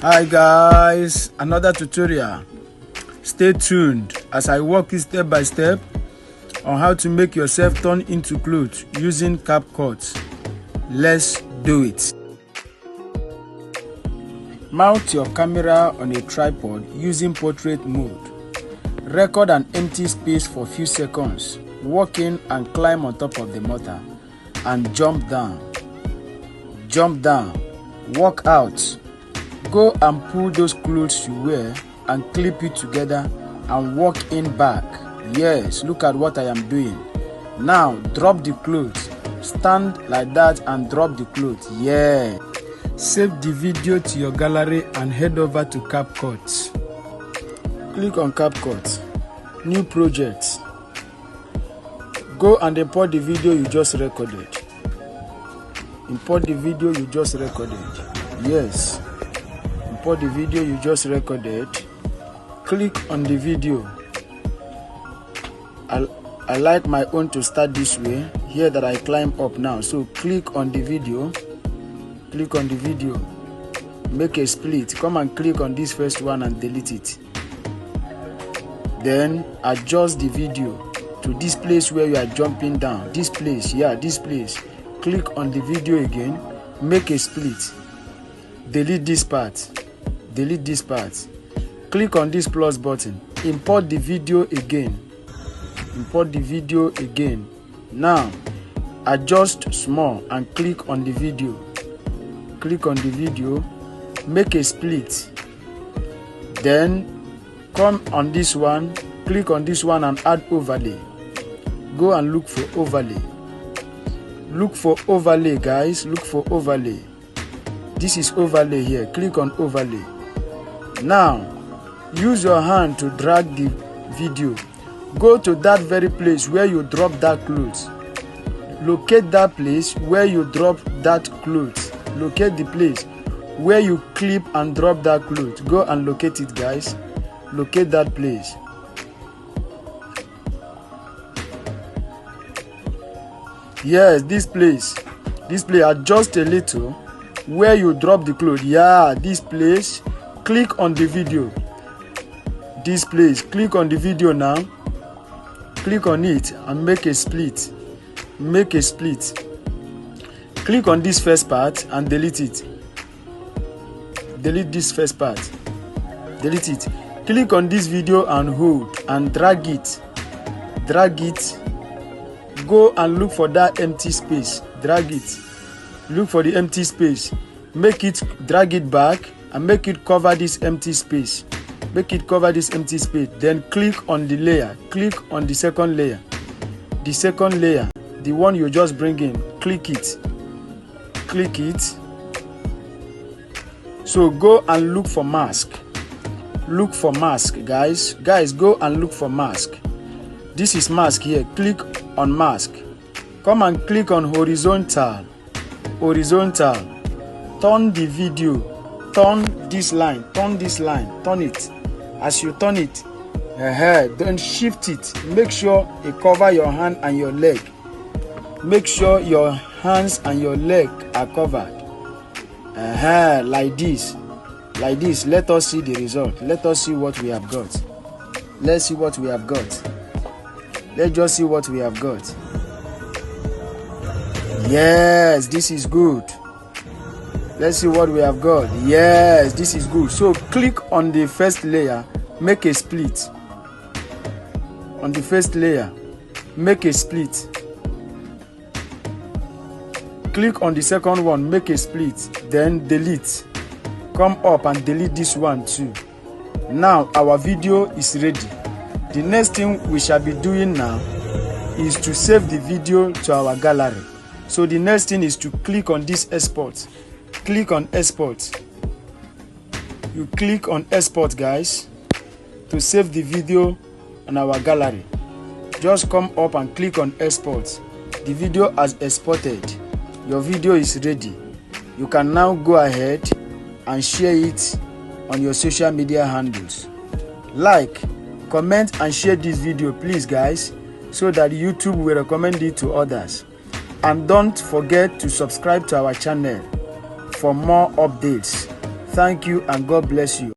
Hi guys, another tutorial. Stay tuned as I walk you step by step on how to make yourself turn into clothes using CapCut. Let's do it. Mount your camera on a tripod using portrait mode. Record an empty space for a few seconds. Walk in and climb on top of the mortar and jump down. Jump down. Walk out. Go and pull those clothes you wear and clip it together and walk in back. Yes, look at what I am doing. Now drop the clothes. Stand like that and drop the clothes. Yeah. Save the video to your gallery and head over to CapCut. Click on CapCut. New project. Go and import the video you just recorded. Import the video you just recorded. Yes. Import the video you just recorded. Click on the video. I like my own to start this way. Here that I climb up now. So click on the video. Click on the video. Make a split. Come and click on this first one and delete it. Then adjust the video to this place where you are jumping down. This place, yeah, this place. Click on the video again. Make a split. Delete this part. Delete this part. Click on this plus button. Import the video again. Import the video again. Now adjust small and click on the video. Click on the video. Make a split. Then come on this one. Click on this one and add overlay. Go and look for overlay. Look for overlay, guys. Look for overlay. This is overlay here. Click on overlay. Now use your hand to drag the video. Go to that very place where you drop that clothes. Locate that place where you drop that clothes. Locate the place where you clip and drop that clothes. Go and locate it, guys. Locate that place. Yes, this place. This place. Adjust a little where you drop the clothes. Yeah, this place. Click on the video. This place. Click on the video now. Click on it and make a split. Make a split. Click on this first part and delete it. Delete this first part. Delete it. Click on this video and hold and drag it. Drag it. Go and look for that empty space. Drag it. Look for the empty space. Make it, drag it back and make it cover this empty space. Make it cover this empty space. Then click on the layer. Click on the second layer. The second layer, the one you just bring in. Click it. Click it. So go and look for mask. Look for mask, guys. Guys, go and look for mask. This is mask here. Click on mask. Come and click on horizontal. Horizontal. Turn the video. Turn this line. Turn this line. Turn it. As you turn it, then shift it. Make sure it cover your hand and your leg. Make sure your hands and your leg are covered. Like this. Like this. Let us see the result. Let us see what we have got. Let's see what we have got. Let's just see what we have got. Yes, this is good. Let's see what we have got. Yes, this is good. So click on the first layer, make a split. On the first layer, make a split. Click on the second one, make a split. Then delete. Come up and delete this one too. Now our video is ready. The next thing we shall be doing now is to save the video to our gallery. So the next thing is to click on this export. Click on export. You click on export, guys, to save the video on our gallery. Just come up and click on export. The video has exported. Your video is ready. You can now go ahead and share it on your social media handles. Like, comment and share this video, please, guys, so that YouTube will recommend it to others. And don't forget to subscribe to our channel for more updates Thank you and God bless you.